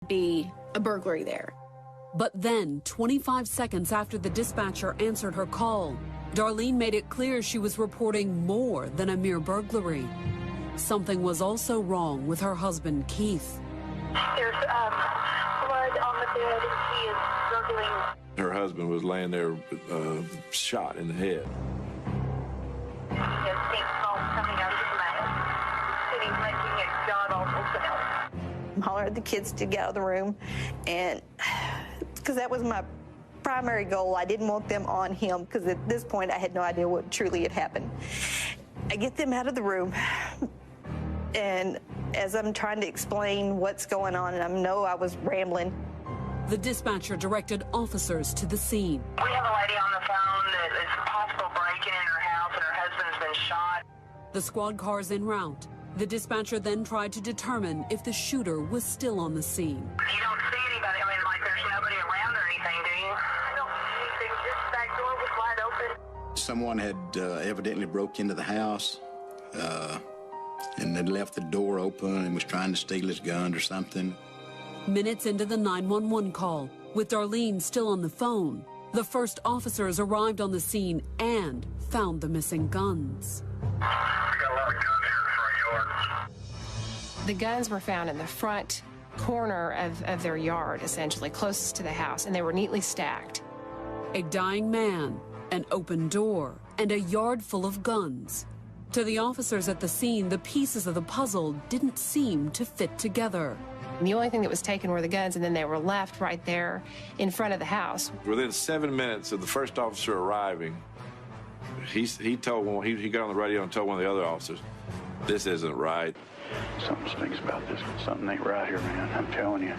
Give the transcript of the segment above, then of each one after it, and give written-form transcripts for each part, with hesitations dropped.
be a burglary there. But then, 25 seconds after the dispatcher answered her call, Darlene made it clear she was reporting more than a mere burglary. Something was also wrong with her husband, Keith. There's blood on the bed. He is struggling. Her husband was laying there shot in the head. He has pink foam coming out of his mouth. And he's making it god awful sound. I'm hollering at the kids to get out of the room, and because that was my primary goal. I didn't want them on him because at this point I had no idea what truly had happened. I get them out of the room, and as I'm trying to explain what's going on, and I know I was rambling. The dispatcher directed officers to the scene. We have a lady on the phone that is a possible break-in her house, and her husband's been shot. The squad car's en route. The dispatcher then tried to determine if the shooter was still on the scene. You don't see anybody. I mean, like there's nobody around or anything, do you? I don't see anything. This back door was wide open. Someone had evidently broke into the house and had left the door open and was trying to steal his gun or something. Minutes into the 911 call, with Darlene still on the phone, the first officers arrived on the scene and found the missing guns. We got a lot of guns here in the front yard. The guns were found in the front corner of their yard, essentially, closest to the house, and they were neatly stacked. A dying man, an open door, and a yard full of guns. To the officers at the scene, the pieces of the puzzle didn't seem to fit together. The only thing that was taken were the guns, and then they were left right there in front of the house. Within 7 minutes of the first officer arriving, he got on the radio and told one of the other officers, "This isn't right." Something stinks about this. Something ain't right here, man. I'm telling you.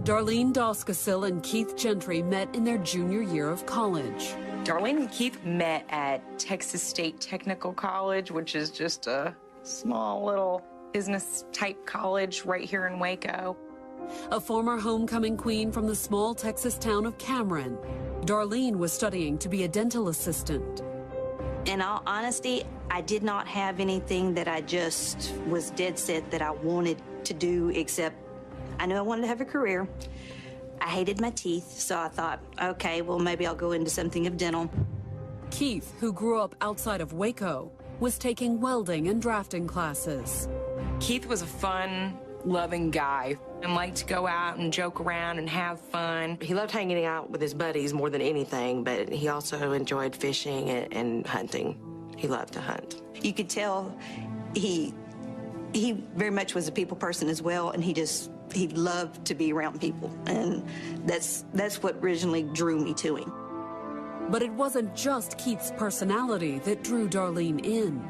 Darlene Doskasil and Keith Gentry met in their junior year of college. Darlene and Keith met at Texas State Technical College, which is just a small little business-type college right here in Waco. A former homecoming queen from the small Texas town of Cameron, Darlene was studying to be a dental assistant. In all honesty, I did not have anything that I just was dead set that I wanted to do, except I knew I wanted to have a career. I hated my teeth, so I thought, okay, well, maybe I'll go into something of dental. Keith, who grew up outside of Waco, was taking welding and drafting classes. Keith was a fun, loving guy and liked to go out and joke around and have fun. He loved hanging out with his buddies more than anything, but he also enjoyed fishing and hunting. He loved to hunt. You could tell he very much was a people person as well, and he loved to be around people, and that's what originally drew me to him. But it wasn't just Keith's personality that drew Darlene in.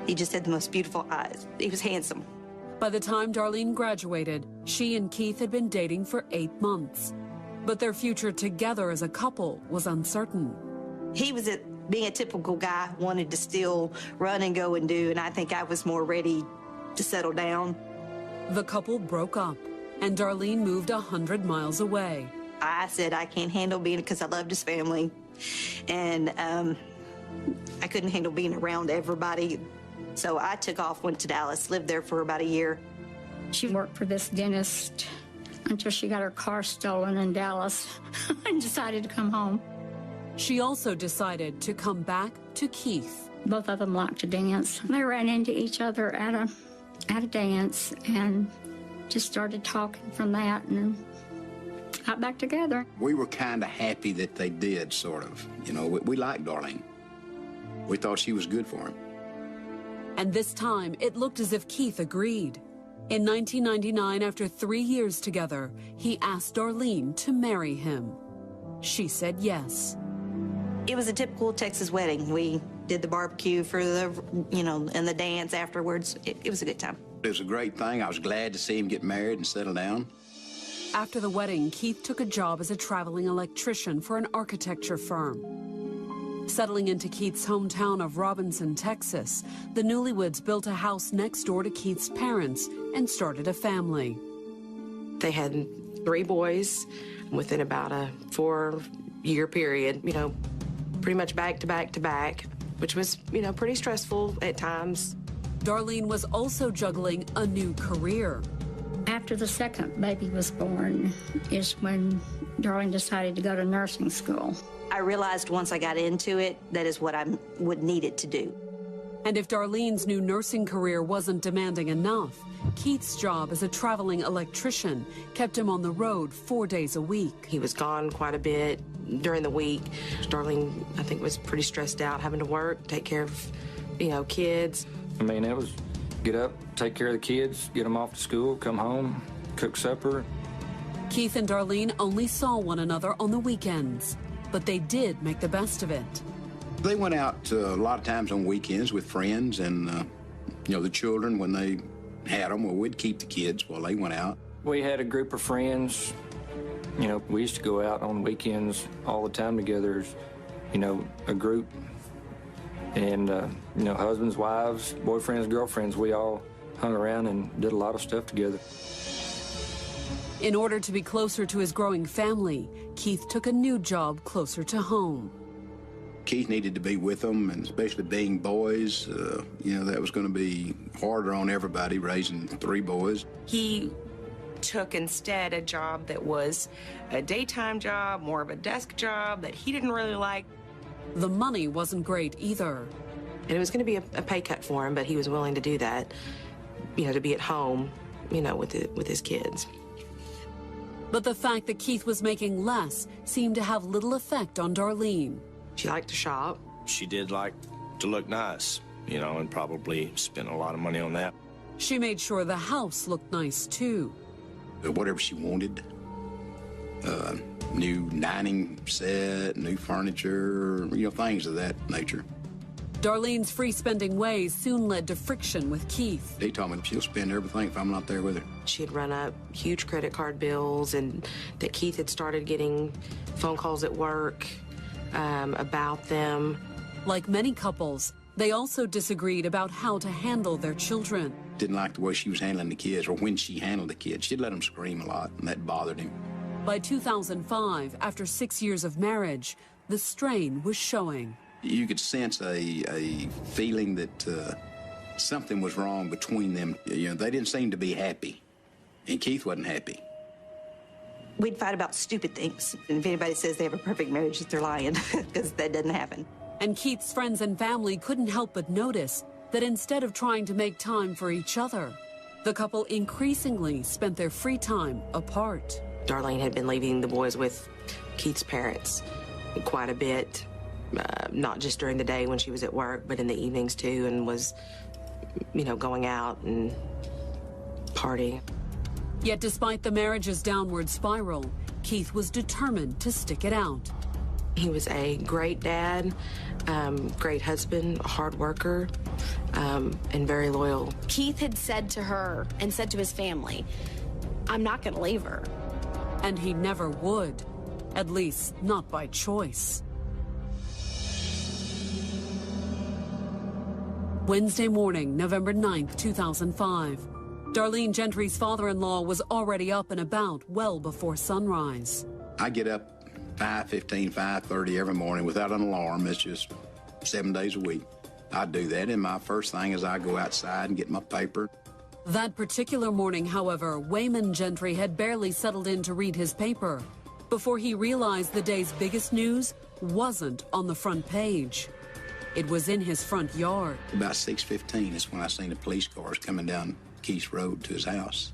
He just had the most beautiful eyes. He was handsome. By the time Darlene graduated, she and Keith had been dating for 8 months. But their future together as a couple was uncertain. He was being a typical guy, wanted to still run and go and do, and I think I was more ready to settle down. The couple broke up, and Darlene moved 100 miles away. I said I can't handle being, because I loved his family, and I couldn't handle being around everybody. So I took off, went to Dallas, lived there for about a year. She worked for this dentist until she got her car stolen in Dallas and decided to come home. She also decided to come back to Keith. Both of them liked to dance. They ran into each other at a dance and just started talking from that and got back together. We were kind of happy that they did, sort of. You know, we liked Darlene. We thought she was good for him. And this time, it looked as if Keith agreed. In 1999, after 3 years together, he asked Darlene to marry him. She said yes. It was a typical Texas wedding. We did the barbecue for and the dance afterwards. It was a good time. It was a great thing. I was glad to see him get married and settle down. After the wedding, Keith took a job as a traveling electrician for an architecture firm. Settling into Keith's hometown of Robinson, Texas, the newlyweds built a house next door to Keith's parents and started a family. They had 3 boys within about a 4-year period, pretty much back to back to back. which was, pretty stressful at times. Darlene was also juggling a new career. After the second baby was born is when Darlene decided to go to nursing school. I realized once I got into it, that is what I would need it to do. And if Darlene's new nursing career wasn't demanding enough, Keith's job as a traveling electrician kept him on the road 4 days a week. He was gone quite a bit during the week. Darlene, I think, was pretty stressed out having to work, take care of, kids. I mean, it was get up, take care of the kids, get them off to school, come home, cook supper. Keith and Darlene only saw one another on the weekends, but they did make the best of it. They went out a lot of times on weekends with friends and, the children when they had them. Well, we'd keep the kids while they went out. We had a group of friends. We used to go out on weekends all the time together as, a group. And, husbands, wives, boyfriends, girlfriends, we all hung around and did a lot of stuff together. In order to be closer to his growing family, Keith took a new job closer to home. Keith needed to be with them, and especially being boys, that was going to be harder on everybody raising 3 boys. He took instead a job that was a daytime job, more of a desk job that he didn't really like. The money wasn't great either. And it was going to be a pay cut for him, but he was willing to do that, to be at home, with his kids. But the fact that Keith was making less seemed to have little effect on Darlene. She liked to shop. She did like to look nice, and probably spent a lot of money on that. She made sure the house looked nice, too. Whatever she wanted. New dining set, new furniture, things of that nature. Darlene's free-spending ways soon led to friction with Keith. He told me she'll spend everything if I'm not there with her. She had run up huge credit card bills, and that Keith had started getting phone calls at work about them. Like many couples, they also disagreed about how to handle their children. Didn't like the way she was handling the kids, or when she handled the kids. She'd let them scream a lot, and that bothered him. By 2005, after 6 years of marriage, the strain was showing. You could sense a feeling that something was wrong between them. They didn't seem to be happy, and Keith wasn't happy. We'd fight about stupid things. And if anybody says they have a perfect marriage, they're lying, because that doesn't happen. And Keith's friends and family couldn't help but notice that instead of trying to make time for each other, the couple increasingly spent their free time apart. Darlene had been leaving the boys with Keith's parents quite a bit, not just during the day when she was at work, but in the evenings too, and was, going out and partying. Yet despite the marriage's downward spiral, Keith was determined to stick it out. He was a great dad, great husband, a hard worker, and very loyal. Keith had said to her and said to his family, "I'm not going to leave her." And he never would, at least not by choice. Wednesday morning, November 9th, 2005. Darlene Gentry's father-in-law was already up and about well before sunrise. I get up 5:15, 5:30 every morning without an alarm. It's just 7 days a week. I do that, and my first thing is I go outside and get my paper. That particular morning, however, Wayman Gentry had barely settled in to read his paper before he realized the day's biggest news wasn't on the front page. It was in his front yard. About 6:15 is when I seen the police cars coming down Keith's road to his house.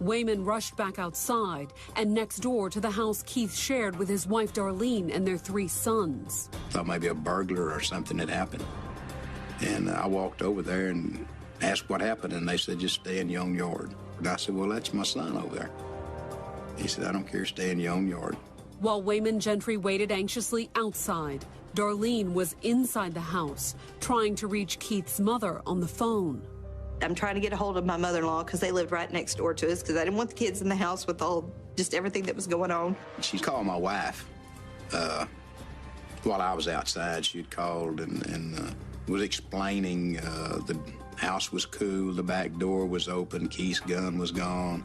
Wayman rushed back outside and next door to the house Keith shared with his wife Darlene and their 3 sons. Thought maybe a burglar or something had happened. And I walked over there and asked what happened, and they said, just stay in your own yard. And I said, well, that's my son over there. He said, I don't care, stay in your own yard. While Wayman Gentry waited anxiously outside, Darlene was inside the house, trying to reach Keith's mother on the phone. I'm trying to get a hold of my mother-in-law because they lived right next door to us, because I didn't want the kids in the house with just everything that was going on. She called my wife while I was outside. She'd called and was explaining the house was cool, the back door was open, Keith's gun was gone.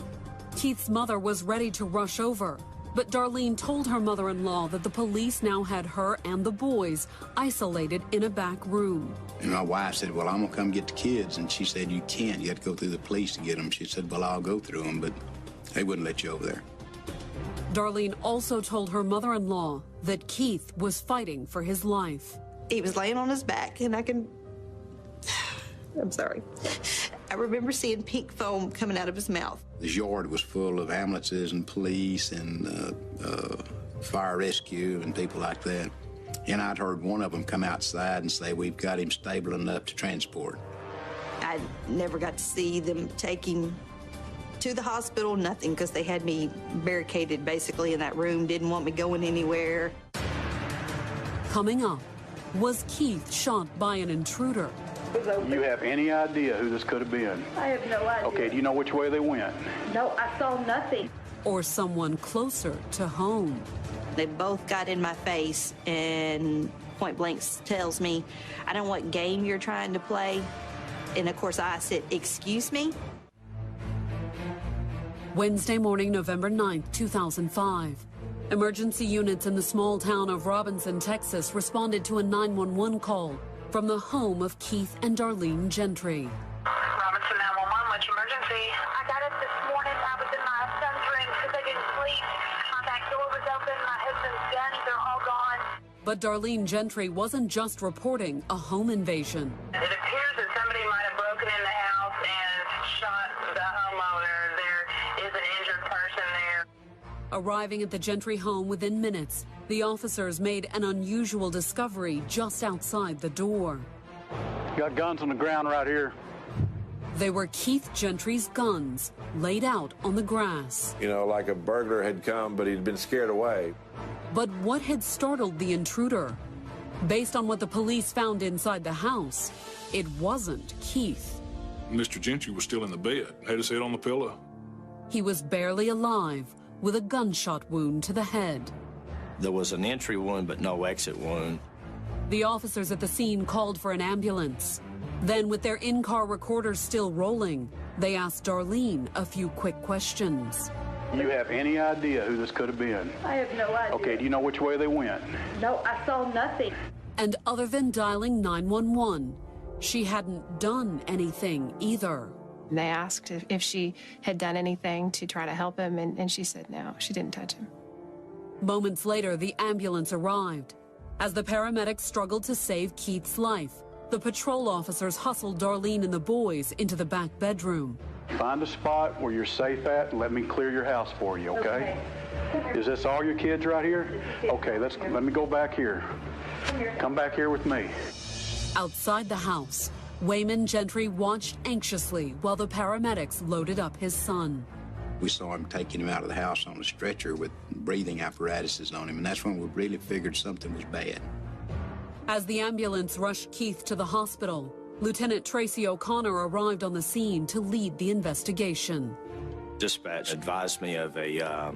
Keith's mother was ready to rush over, But Darlene told her mother-in-law that the police now had her and the boys isolated in a back room. And my wife said, well, I'm going to come get the kids. And she said, you can't. You have to go through the police to get them. She said, well, I'll go through them, but they wouldn't let you over there. Darlene also told her mother-in-law that Keith was fighting for his life. He was laying on his back, and I'm sorry. I remember seeing pink foam coming out of his mouth. This yard was full of ambulances and police and fire rescue and people like that. And I'd heard one of them come outside and say, we've got him stable enough to transport. I never got to see them take him to the hospital, nothing, because they had me barricaded basically in that room, didn't want me going anywhere. Coming up, was Keith shot by an intruder? You have any idea who this could have been? I have no idea. Okay, do you know which way they went? No, I saw nothing. Or someone closer to home? They both got in my face and point blank tells me, I don't know what game you're trying to play. And of course I said, excuse me? Wednesday morning, November 9th, 2005. Emergency units in the small town of Robinson, Texas responded to a 911 call from the home of Keith and Darlene Gentry. Robinson 911, much emergency. I got up this morning. I was in my son's room because I didn't sleep. My back door was open. My husband's guns are all gone. But Darlene Gentry wasn't just reporting a home invasion. It appears that somebody might have broken in the house and shot the homeowner. There is an injured person there. Arriving at the Gentry home within minutes, the officers made an unusual discovery just outside the door. Got guns on the ground right here. They were Keith Gentry's guns laid out on the grass. You know, like a burglar had come, but he'd been scared away. But what had startled the intruder? Based on what the police found inside the house, it wasn't Keith. Mr. Gentry was still in the bed, had his head on the pillow. He was barely alive, with a gunshot wound to the head. There was an entry wound, but no exit wound. The officers at the scene called for an ambulance. Then, with their in-car recorders still rolling, they asked Darlene a few quick questions. You have any idea who this could have been? I have no idea. Okay, do you know which way they went? No, I saw nothing. And other than dialing 911, she hadn't done anything either. They asked if she had done anything to try to help him, and she said no, she didn't touch him. Moments later, the ambulance arrived. As the paramedics struggled to save Keith's life, the patrol officers hustled Darlene and the boys into the back bedroom. Find a spot where you're safe at and let me clear your house for you, okay? Is this all your kids right here? Okay, let me go back here. Come back here with me. Outside the house, Wayman Gentry watched anxiously while the paramedics loaded up his son. We saw him taking him out of the house on a stretcher with breathing apparatuses on him, and that's when we really figured something was bad. As the ambulance rushed Keith to the hospital, Lieutenant Tracy O'Connor arrived on the scene to lead the investigation. Dispatch advised me of a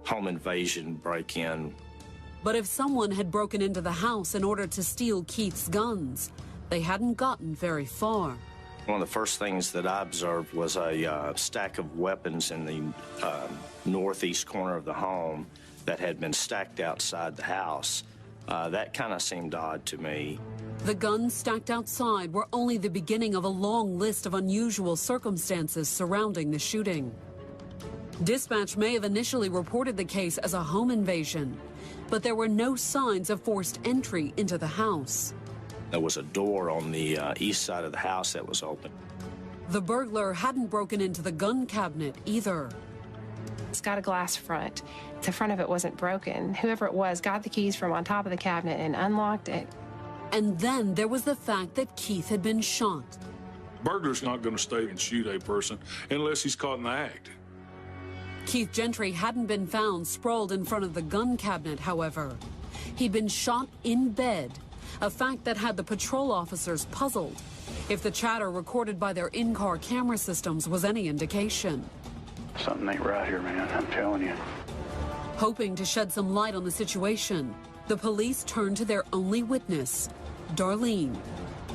home invasion break-in. But if someone had broken into the house in order to steal Keith's guns, they hadn't gotten very far. One of the first things that I observed was a stack of weapons in the northeast corner of the home that had been stacked outside the house. That kind of seemed odd to me. The guns stacked outside were only the beginning of a long list of unusual circumstances surrounding the shooting. Dispatch may have initially reported the case as a home invasion, but there were no signs of forced entry into the house. There was a door on the east side of the house that was open. The burglar hadn't broken into the gun cabinet either. It's got a glass front. The front of it wasn't broken. Whoever it was got the keys from on top of the cabinet and unlocked it. And then there was the fact that Keith had been shot. Burglar's not going to stay and shoot a person unless he's caught in the act. Keith Gentry hadn't been found sprawled in front of the gun cabinet, however. He'd been shot in bed, a fact that had the patrol officers puzzled, if the chatter recorded by their in-car camera systems was any indication. Something ain't right here, man, I'm telling you. Hoping to shed some light on the situation, the police turned to their only witness, Darlene.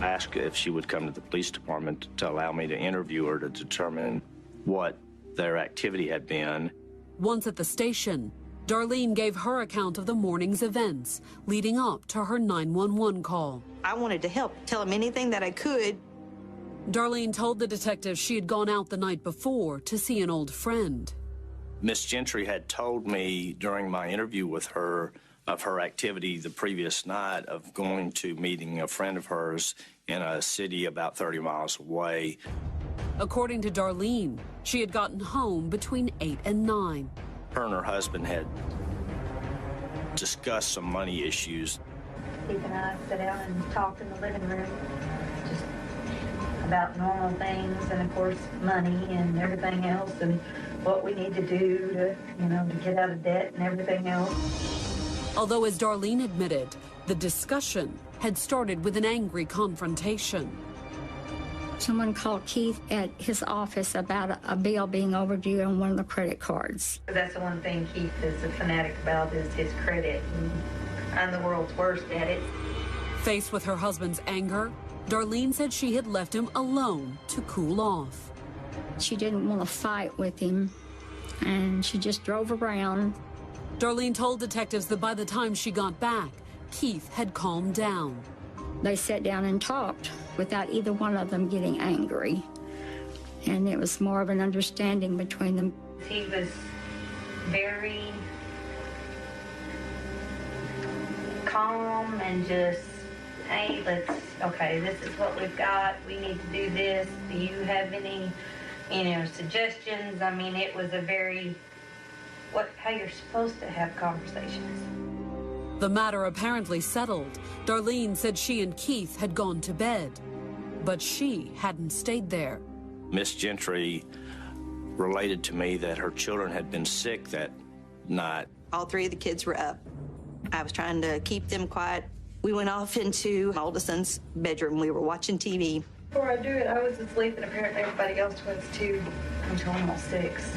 I asked if she would come to the police department to allow me to interview her to determine what their activity had been. Once at the station, Darlene gave her account of the morning's events leading up to her 911 call. I wanted to help, tell him anything that I could. Darlene told the detective she had gone out the night before to see an old friend. Miss Gentry had told me during my interview with her of her activity the previous night of going to meeting a friend of hers in a city about 30 miles away. According to Darlene, she had gotten home between 8 and 9. Her and her husband had discussed some money issues. Keith and I sat down and talked in the living room just about normal things and, of course, money and everything else and what we need to do to, to get out of debt and everything else. Although, as Darlene admitted, the discussion had started with an angry confrontation. Someone called Keith at his office about a bill being overdue on one of the credit cards. That's the one thing Keith is a fanatic about is his credit. And I'm the world's worst at it. Faced with her husband's anger, Darlene said she had left him alone to cool off. She didn't want to fight with him, and she just drove around. Darlene told detectives that by the time she got back, Keith had calmed down. They sat down and talked without either one of them getting angry. And it was more of an understanding between them. He was very calm and just, hey, okay, this is what we've got. We need to do this. Do you have any, suggestions? I mean, it was a very, how you're supposed to have conversations. The matter apparently settled. Darlene said she and Keith had gone to bed, but she hadn't stayed there. Miss Gentry related to me that her children had been sick that night. All three of the kids were up. I was trying to keep them quiet. We went off into my oldest son's bedroom. We were watching TV. Before I do it, I was asleep, and apparently everybody else was too, until almost 6.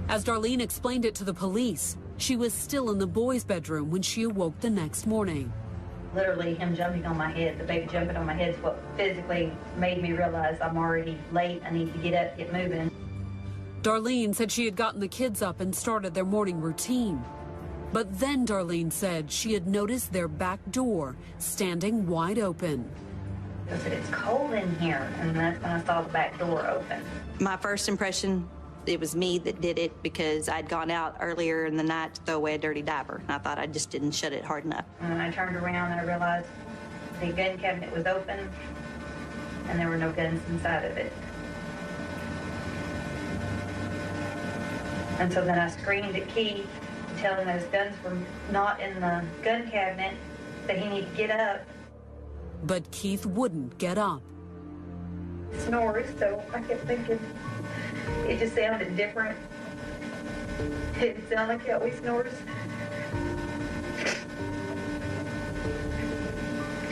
As Darlene explained it to the police, she was still in the boys' bedroom when she awoke the next morning. Literally, him jumping on my head, the baby jumping on my head is what physically made me realize I'm already late. I need to get up, get moving. Darlene said she had gotten the kids up and started their morning routine. But then Darlene said she had noticed their back door standing wide open. I said, it's cold in here, and that's when I saw the back door open. My first impression, it was me that did it because I'd gone out earlier in the night to throw away a dirty diaper. And I thought I just didn't shut it hard enough. And when I turned around, I realized the gun cabinet was open, and there were no guns inside of it. And so then I screamed at Keith, telling him his guns were not in the gun cabinet, that he needed to get up. But Keith wouldn't get up. Snores, so I kept thinking it just sounded different. It didn't sound like he always snores.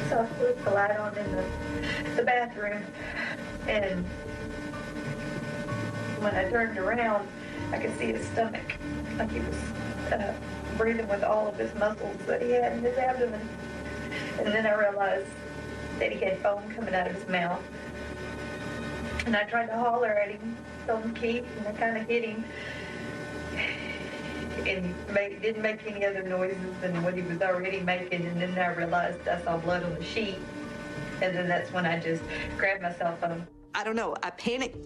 So I flipped the light on in the bathroom, and when I turned around, I could see his stomach, like he was breathing with all of his muscles that he had in his abdomen. And then I realized that he had foam coming out of his mouth. And I tried to holler at him, told him Keith, and I kind of hit him. And didn't make any other noises than what he was already making. And then I realized I saw blood on the sheet. And then that's when I just grabbed my cell phone. I don't know, I panicked.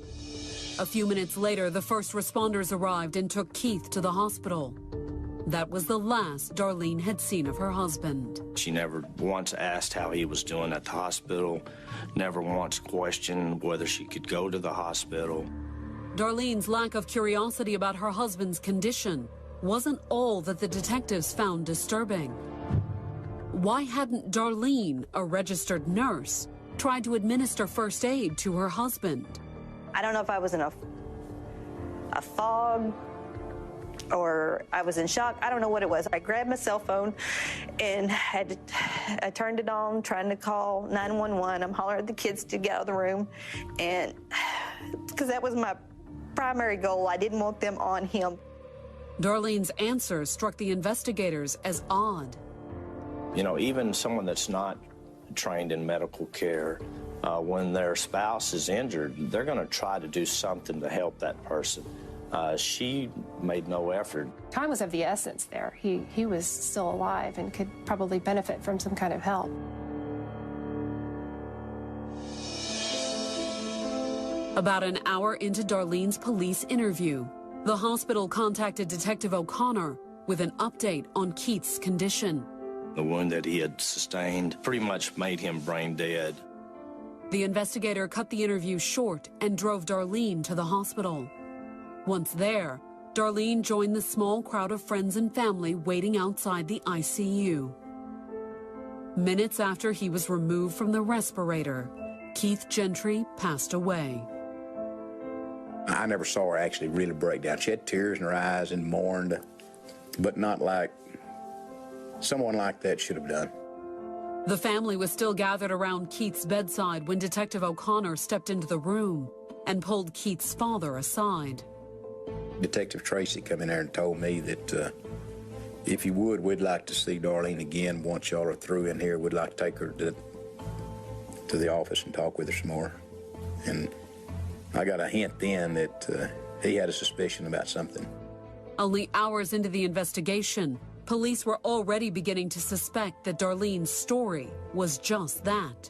A few minutes later, the first responders arrived and took Keith to the hospital. That was the last Darlene had seen of her husband. She never once asked how he was doing at the hospital, never once questioned whether she could go to the hospital. Darlene's lack of curiosity about her husband's condition wasn't all that the detectives found disturbing. Why hadn't Darlene, a registered nurse, tried to administer first aid to her husband? I don't know if I was in a fog or I was in shock. I don't know what it was. I grabbed my cell phone and I turned it on, trying to call 911. I'm hollering at the kids to get out of the room, and because that was my primary goal. I didn't want them on him. Darlene's answer struck the investigators as odd. You know, even someone that's not trained in medical care, when their spouse is injured, they're going to try to do something to help that person. she made no effort. Time was of the essence there. He was still alive and could probably benefit from some kind of help. About an hour into Darlene's police interview, the hospital contacted Detective O'Connor with an update on Keith's condition. The wound that he had sustained pretty much made him brain dead. The investigator cut the interview short and drove Darlene to the hospital. Once there, Darlene joined the small crowd of friends and family waiting outside the ICU. Minutes after he was removed from the respirator, Keith Gentry passed away. I never saw her actually really break down. She had tears in her eyes and mourned, but not like someone like that should have done. The family was still gathered around Keith's bedside when Detective O'Connor stepped into the room and pulled Keith's father aside. Detective Tracy come in there and told me that if you would, we'd like to see Darlene again. Once y'all are through in here, we'd like to take her to the office and talk with her some more. And I got a hint then that he had a suspicion about something. Only hours into the investigation, police were already beginning to suspect that Darlene's story was just that,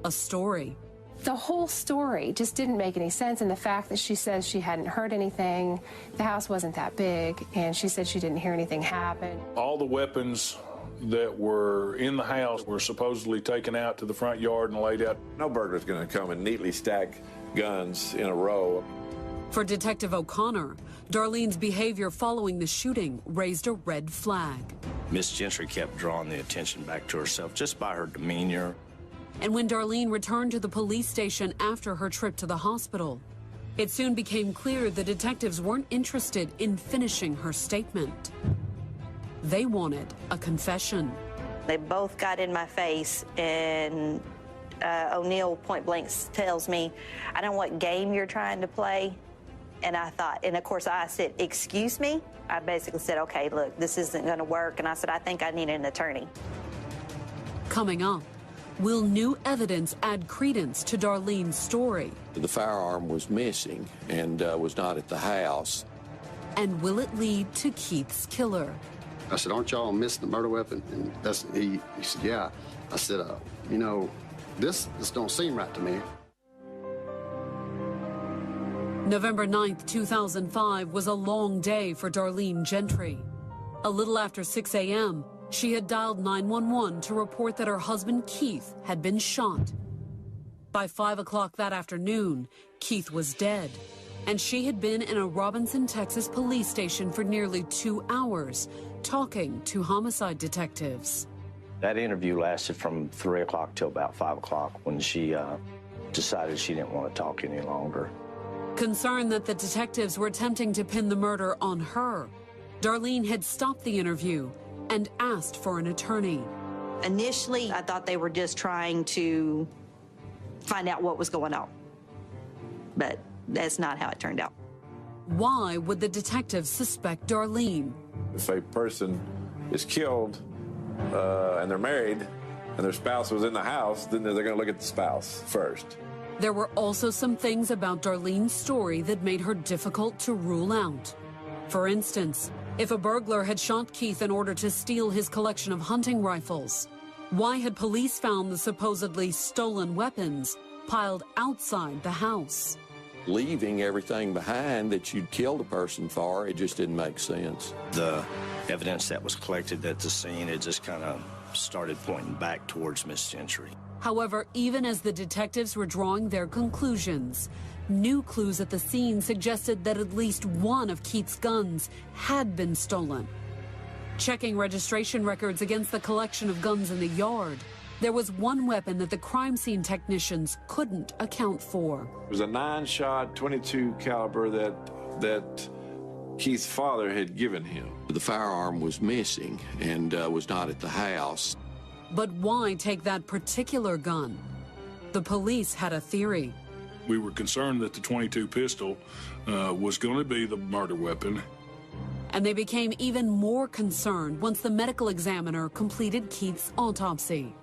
a story. The whole story just didn't make any sense, and the fact that she says she hadn't heard anything, the house wasn't that big, and she said she didn't hear anything happen. All the weapons that were in the house were supposedly taken out to the front yard and laid out. No burglar's going to come and neatly stack guns in a row. For Detective O'Connor, Darlene's behavior following the shooting raised a red flag. Miss Gentry kept drawing the attention back to herself just by her demeanor. And when Darlene returned to the police station after her trip to the hospital, it soon became clear the detectives weren't interested in finishing her statement. They wanted a confession. They both got in my face, and O'Neill point blank tells me, I don't know what game you're trying to play. And I thought, and of course I said, excuse me? I basically said, okay, look, this isn't gonna work. And I said, I think I need an attorney. Coming up, will new evidence add credence to Darlene's story? The firearm was missing and was not at the house. And will it lead to Keith's killer? I said, aren't y'all missing the murder weapon? And he said, yeah. I said, you know, this don't seem right to me. November 9th, 2005 was a long day for Darlene Gentry. A little after 6 a.m., she had dialed 911 to report that her husband Keith had been shot. By 5 o'clock that afternoon, Keith was dead, and she had been in a Robinson, Texas police station for nearly 2 hours, talking to homicide detectives. That interview lasted from 3 o'clock till about 5 o'clock when she decided she didn't want to talk any longer. Concerned that the detectives were attempting to pin the murder on her, Darlene had stopped the interview and asked for an attorney. Initially, I thought they were just trying to find out what was going on, but that's not how it turned out. Why would the detectives suspect Darlene? If a person is killed and they're married and their spouse was in the house, then they're going to look at the spouse first. There were also some things about Darlene's story that made her difficult to rule out. For instance, if a burglar had shot Keith in order to steal his collection of hunting rifles, why had police found the supposedly stolen weapons piled outside the house? Leaving everything behind that you'd killed a person for, it just didn't make sense. The evidence that was collected at the scene, it just kind of started pointing back towards Miss Gentry. However, even as the detectives were drawing their conclusions, new clues at the scene suggested that at least one of Keith's guns had been stolen. Checking registration records against the collection of guns in the yard, there was one weapon that the crime scene technicians couldn't account for. It was a 9-shot, .22 caliber that Keith's father had given him. The firearm was missing and was not at the house. But why take that particular gun? The police had a theory. We were concerned that the .22 pistol was going to be the murder weapon. And they became even more concerned once the medical examiner completed Keith's autopsy.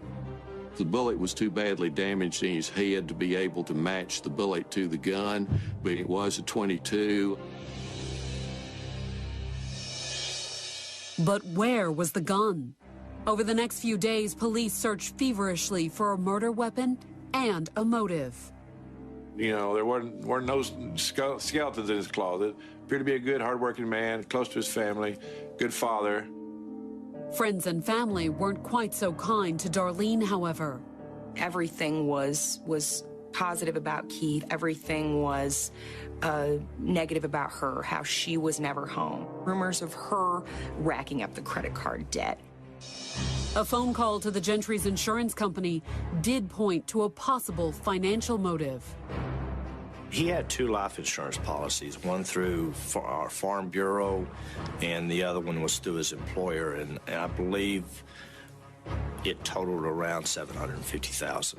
The bullet was too badly damaged in his head to be able to match the bullet to the gun, but it was a .22. But where was the gun? Over the next few days, police searched feverishly for a murder weapon and a motive. You know, there weren't no skeletons in his closet. Appeared to be a good, hardworking man, close to his family, good father. Friends and family weren't quite so kind to Darlene, however. Everything was positive about Keith. Everything was negative about her, how she was never home. Rumors of her racking up the credit card debt. A phone call to the Gentry's insurance company did point to a possible financial motive. He had 2 life insurance policies, one through our Farm Bureau, and the other one was through his employer, and I believe it totaled around $750,000.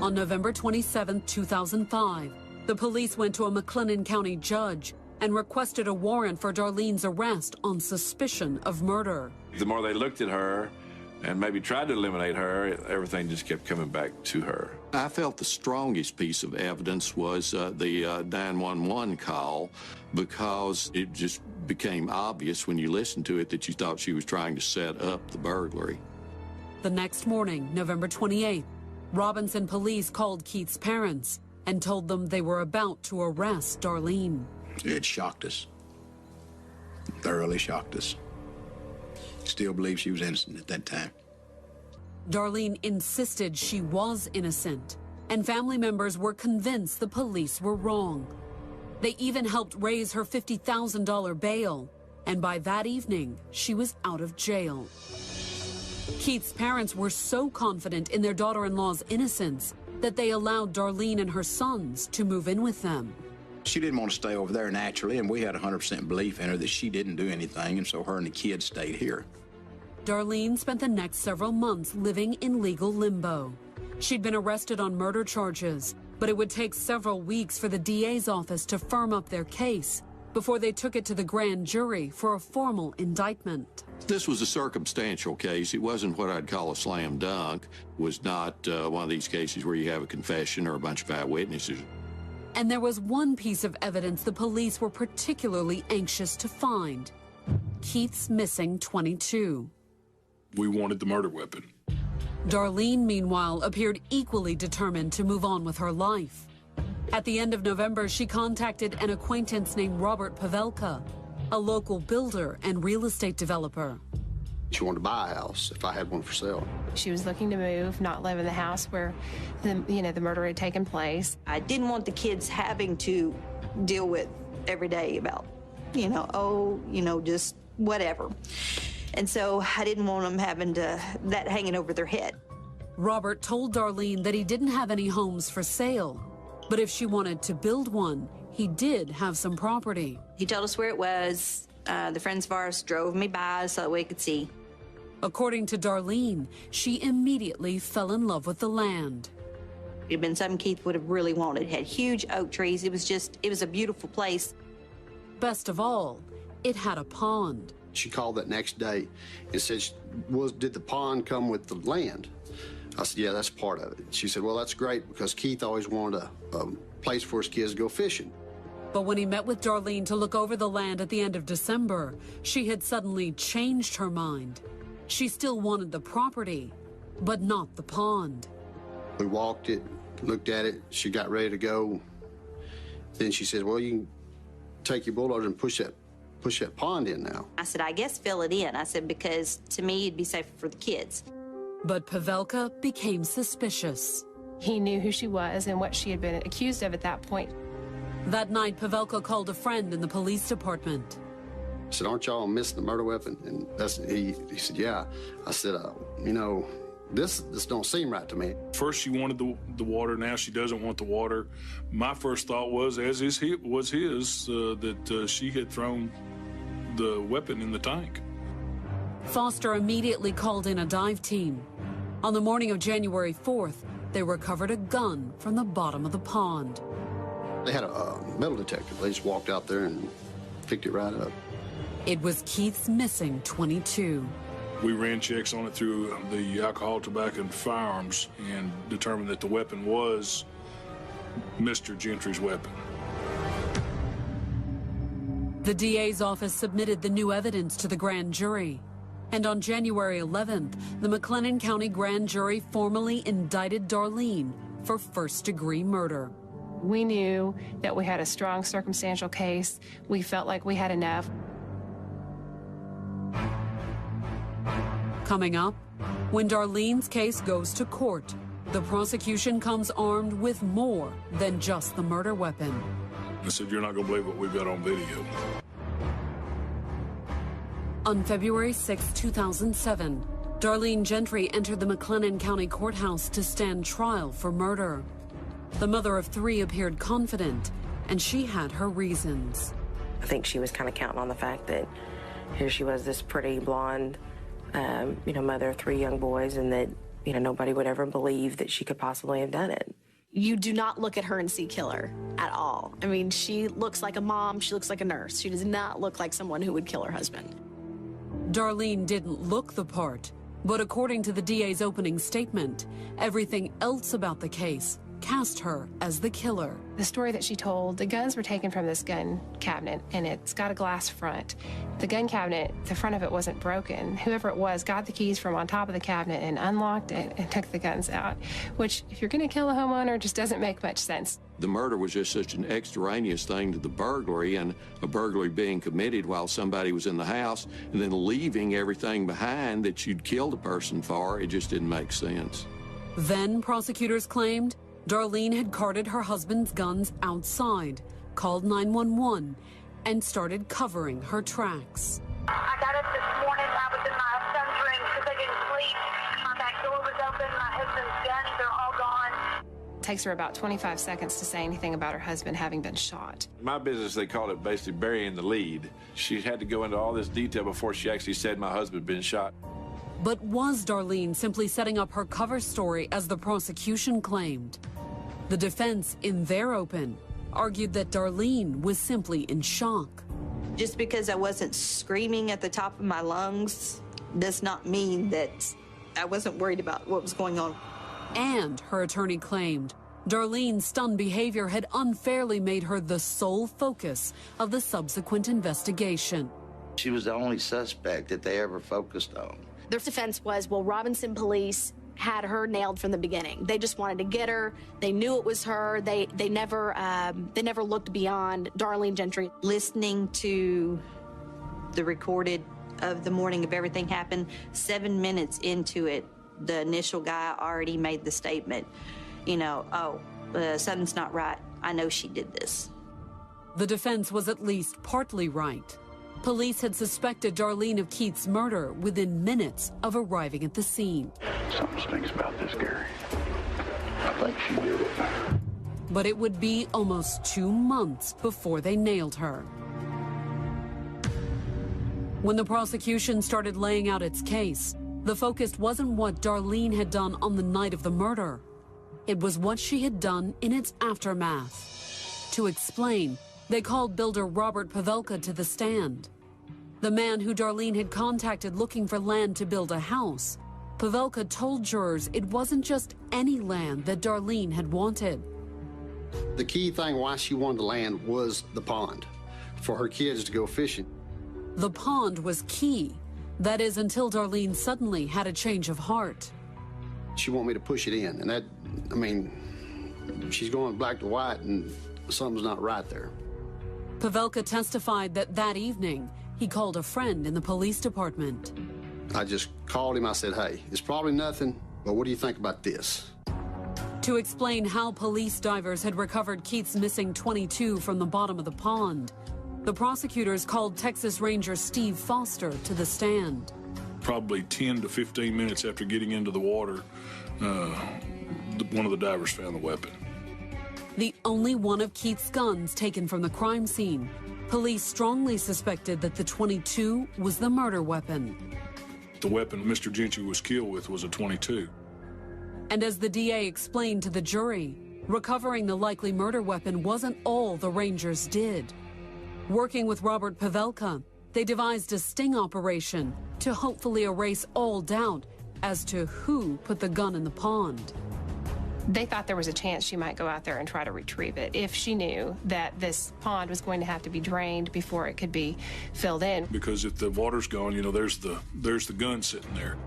On November 27, 2005, the police went to a McLennan County judge and requested a warrant for Darlene's arrest on suspicion of murder. The more they looked at her and maybe tried to eliminate her, everything just kept coming back to her. I felt the strongest piece of evidence was the 911 call, because it just became obvious when you listened to it that you thought she was trying to set up the burglary. The next morning, November 28th, Robinson police called Keith's parents and told them they were about to arrest Darlene. It shocked us. Thoroughly shocked us. Still believe she was innocent at that time. Darlene insisted she was innocent, and family members were convinced the police were wrong. They even helped raise her $50,000 bail, and by that evening, she was out of jail. Keith's parents were so confident in their daughter-in-law's innocence that they allowed Darlene and her sons to move in with them. She didn't want to stay over there naturally, and we had 100% belief in her that she didn't do anything, and so her and the kids stayed here. Darlene spent the next several months living in legal limbo. She'd been arrested on murder charges, but it would take several weeks for the DA's office to firm up their case before they took it to the grand jury for a formal indictment. This was a circumstantial case. It wasn't what I'd call a slam dunk. It was not one of these cases where you have a confession or a bunch of eyewitnesses. And there was one piece of evidence the police were particularly anxious to find: Keith's missing .22. We wanted the murder weapon. Darlene, meanwhile, appeared equally determined to move on with her life. At the end of November, she contacted an acquaintance named Robert Pavelka, a local builder and real estate developer. She wanted to buy a house if I had one for sale. She was looking to move, not live in the house where the murder had taken place. I didn't want the kids having to deal with every day about, just whatever. And so I didn't want them having that hanging over their head. Robert told Darlene that he didn't have any homes for sale, but if she wanted to build one, he did have some property. He told us where it was. The friends of ours drove me by so that we could see. According to Darlene, she immediately fell in love with the land. It had been something Keith would have really wanted. It had huge oak trees. It was a beautiful place. Best of all, it had a pond. She called that next day and said, did the pond come with the land? I said, yeah, that's part of it. She said, well, that's great because Keith always wanted a place for his kids to go fishing. But when he met with Darlene to look over the land at the end of December, she had suddenly changed her mind. She still wanted the property, but not the pond. We walked it, looked at it. She got ready to go. Then she said, well, you can take your bulldozer and push that pond in now. I said, I guess fill it in. I said, because to me, it'd be safer for the kids. But Pavelka became suspicious. He knew who she was and what she had been accused of at that point. That night, Pavelka called a friend in the police department. I said, aren't y'all missing the murder weapon? And he said, yeah. I said, this don't seem right to me. First she wanted the water, now she doesn't want the water. My first thought was, as his, that she had thrown the weapon in the tank. Foster immediately called in a dive team. On the morning of January 4th, they recovered a gun from the bottom of the pond. They had a metal detector. They just walked out there and picked it right up. It was Keith's missing .22. We ran checks on it through the alcohol, tobacco, and firearms and determined that the weapon was Mr. Gentry's weapon. The DA's office submitted the new evidence to the grand jury. And on January 11th, the McLennan County grand jury formally indicted Darlene for first-degree murder. We knew that we had a strong circumstantial case. We felt like we had enough. Coming up, when Darlene's case goes to court, the prosecution comes armed with more than just the murder weapon. I said, you're not going to believe what we've got on video. On February 6, 2007, Darlene Gentry entered the McLennan County Courthouse to stand trial for murder. The mother of 3 appeared confident, and she had her reasons. I think she was kind of counting on the fact that here she was, this pretty blonde, mother of 3 young boys, and that, nobody would ever believe that she could possibly have done it. You do not look at her and see killer at all. I mean, she looks like a mom. She looks like a nurse. She does not look like someone who would kill her husband. Darlene didn't look the part, but according to the DA's opening statement, everything else about the case cast her as the killer. The story that she told, the guns were taken from this gun cabinet, and it's got a glass front. The gun cabinet, the front of it wasn't broken. Whoever it was got the keys from on top of the cabinet and unlocked it and took the guns out, which, if you're going to kill a homeowner, just doesn't make much sense. The murder was just such an extraneous thing to the burglary, and a burglary being committed while somebody was in the house and then leaving everything behind that you'd killed a person for, it just didn't make sense. Then prosecutors claimed Darlene had carted her husband's guns outside, called 911, and started covering her tracks. I got up this morning. I was in my son's room because I didn't sleep. My back door was open. My husband's guns, they're all gone. It takes her about 25 seconds to say anything about her husband having been shot. In my business, they call it basically burying the lead. She had to go into all this detail before she actually said my husband had been shot. But was Darlene simply setting up her cover story as the prosecution claimed? The defense, in their open, argued that Darlene was simply in shock. Just because I wasn't screaming at the top of my lungs does not mean that I wasn't worried about what was going on. And, her attorney claimed, Darlene's stunned behavior had unfairly made her the sole focus of the subsequent investigation. She was the only suspect that they ever focused on. Their defense was, well, Robinson police had her nailed from the beginning. They just wanted to get her. They knew it was her. They never looked beyond Darlene Gentry. Listening to the recorded of the morning of everything happened, 7 minutes into it, the initial guy already made the statement, something's not right. I know she did this. The defense was at least partly right. Police had suspected Darlene of Keith's murder within minutes of arriving at the scene. Something stinks about this, Gary. I think she did it. But it would be almost 2 months before they nailed her. When the prosecution started laying out its case, the focus wasn't what Darlene had done on the night of the murder. It was what she had done in its aftermath. To explain, they called builder Robert Pavelka to the stand. The man who Darlene had contacted looking for land to build a house. Pavelka told jurors it wasn't just any land that Darlene had wanted. The key thing why she wanted the land was the pond, for her kids to go fishing. The pond was key. That is, until Darlene suddenly had a change of heart. She wanted me to push it in, and she's going black to white, and something's not right there. Pavelka testified that evening, he called a friend in the police department. I just called him. I said, hey, it's probably nothing, but what do you think about this? To explain how police divers had recovered Keith's missing .22 from the bottom of the pond, the prosecutors called Texas Ranger Steve Foster to the stand. Probably 10 to 15 minutes after getting into the water, one of the divers found the weapon. The only one of Keith's guns taken from the crime scene. Police strongly suspected that the .22 was the murder weapon. The weapon Mr. Gentry was killed with was a .22. And as the DA explained to the jury, recovering the likely murder weapon wasn't all the Rangers did. Working with Robert Pavelka, they devised a sting operation to hopefully erase all doubt as to who put the gun in the pond. They thought there was a chance she might go out there and try to retrieve it if she knew that this pond was going to have to be drained before it could be filled in. Because if the water's gone, you know, there's the gun sitting there.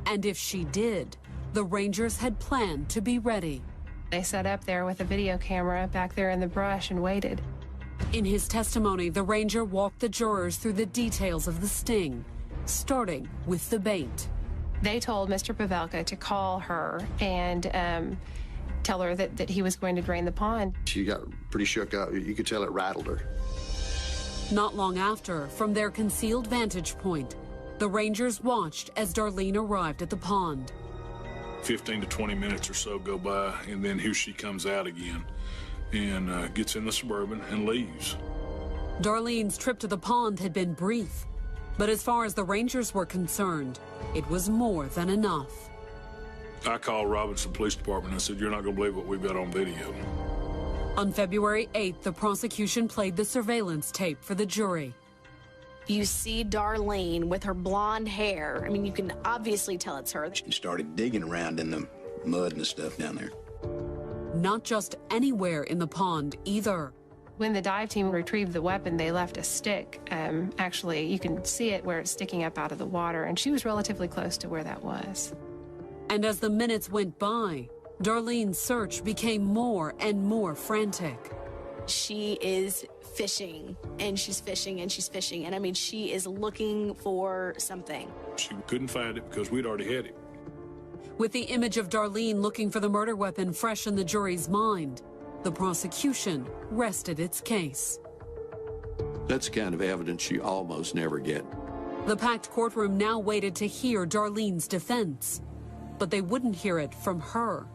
And if she did, the Rangers had planned to be ready. They sat up there with a video camera back there in the brush and waited. In his testimony, the ranger walked the jurors through the details of the sting, starting with the bait. They told Mr. Pavelka to call her and tell her that he was going to drain the pond. She got pretty shook up. You could tell it rattled her. Not long after, from their concealed vantage point, the Rangers watched as Darlene arrived at the pond. 15 to 20 minutes or so go by, and then here she comes out again and gets in the Suburban and leaves. Darlene's trip to the pond had been brief, but as far as the Rangers were concerned, it was more than enough. I called Robinson Police Department and I said, "You're not going to believe what we've got on video." On February 8th, the prosecution played the surveillance tape for the jury. You see Darlene with her blonde hair. I mean, you can obviously tell it's her. She started digging around in the mud and the stuff down there. Not just anywhere in the pond either. When the dive team retrieved the weapon, they left a stick. Actually, you can see it where it's sticking up out of the water, and she was relatively close to where that was. And as the minutes went by, Darlene's search became more and more frantic. She is fishing, and she's fishing, and she's fishing. And I mean, she is looking for something. She couldn't find it because we'd already had it. With the image of Darlene looking for the murder weapon fresh in the jury's mind, the prosecution rested its case. That's the kind of evidence you almost never get. The packed courtroom now waited to hear Darlene's defense, but they wouldn't hear it from her.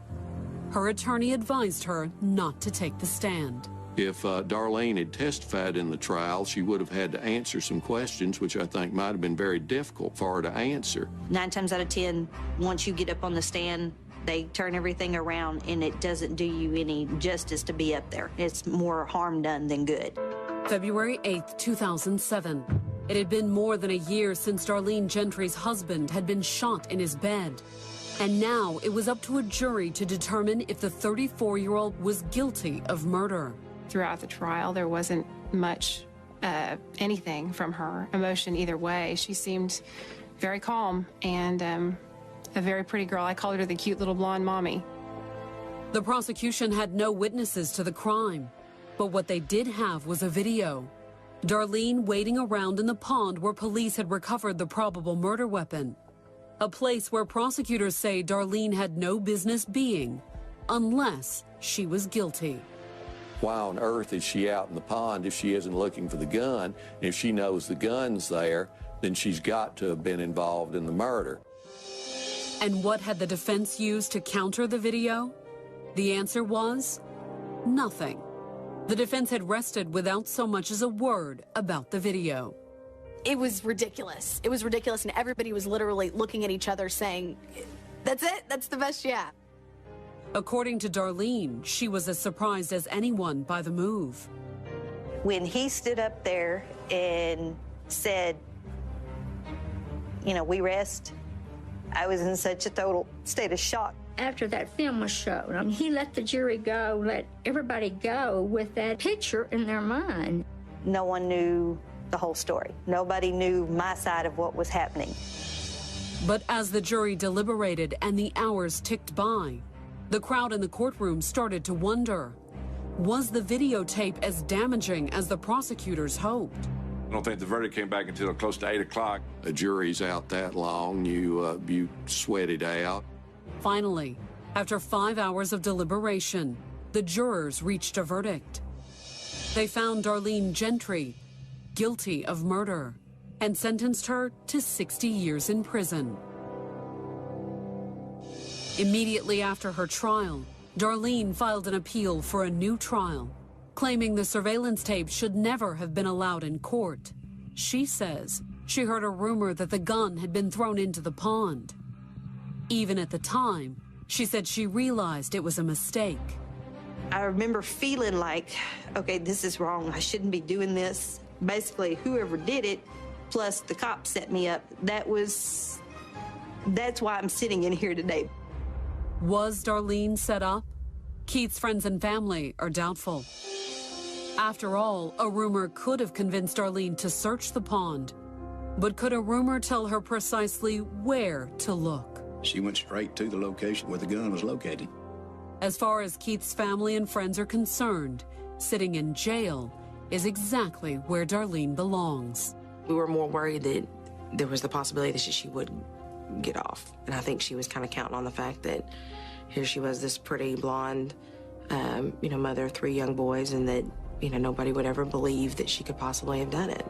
Her attorney advised her not to take the stand. If Darlene had testified in the trial, she would have had to answer some questions, which I think might have been very difficult for her to answer. 9 times out of 10, once you get up on the stand, they turn everything around, and it doesn't do you any justice to be up there. It's more harm done than good. February 8th, 2007. It had been more than a year since Darlene Gentry's husband had been shot in his bed. And now it was up to a jury to determine if the 34-year-old was guilty of murder. Throughout the trial, there wasn't much anything from her emotion either way. She seemed very calm and a very pretty girl. I called her the cute little blonde mommy. The prosecution had no witnesses to the crime, but what they did have was a video. Darlene wading around in the pond where police had recovered the probable murder weapon. A place where prosecutors say Darlene had no business being unless she was guilty. Why on earth is she out in the pond if she isn't looking for the gun? And if she knows the gun's there, then she's got to have been involved in the murder. And what had the defense used to counter the video? The answer was nothing. The defense had rested without so much as a word about the video. It was ridiculous. It was ridiculous, and everybody was literally looking at each other saying, "That's it? That's the best you have." According to Darlene, she was as surprised as anyone by the move. When he stood up there and said, "We rest," I was in such a total state of shock. After that film was shown, he let the jury go, let everybody go with that picture in their mind. No one knew the whole story. Nobody knew my side of what was happening. But as the jury deliberated and the hours ticked by, the crowd in the courtroom started to wonder, was the videotape as damaging as the prosecutors hoped? I don't think the verdict came back until close to 8 o'clock. A jury's out that long, you sweat it out. Finally, after 5 hours of deliberation, the jurors reached a verdict. They found Darlene Gentry guilty of murder and sentenced her to 60 years in prison. Immediately after her trial, Darlene filed an appeal for a new trial, claiming the surveillance tape should never have been allowed in court. She says she heard a rumor that the gun had been thrown into the pond. Even at the time, she said she realized it was a mistake. I remember feeling like, okay, this is wrong. I shouldn't be doing this. Basically, whoever did it, plus the cops set me up, that's why I'm sitting in here today. Was Darlene set up? Keith's friends and family are doubtful. After all, a rumor could have convinced Darlene to search the pond. But could a rumor tell her precisely where to look? She went straight to the location where the gun was located. As far as Keith's family and friends are concerned, sitting in jail is exactly where Darlene belongs. We were more worried that there was the possibility that she would get off. And I think she was kind of counting on the fact that here she was, this pretty blonde, mother of 3 young boys, and that, nobody would ever believe that she could possibly have done it.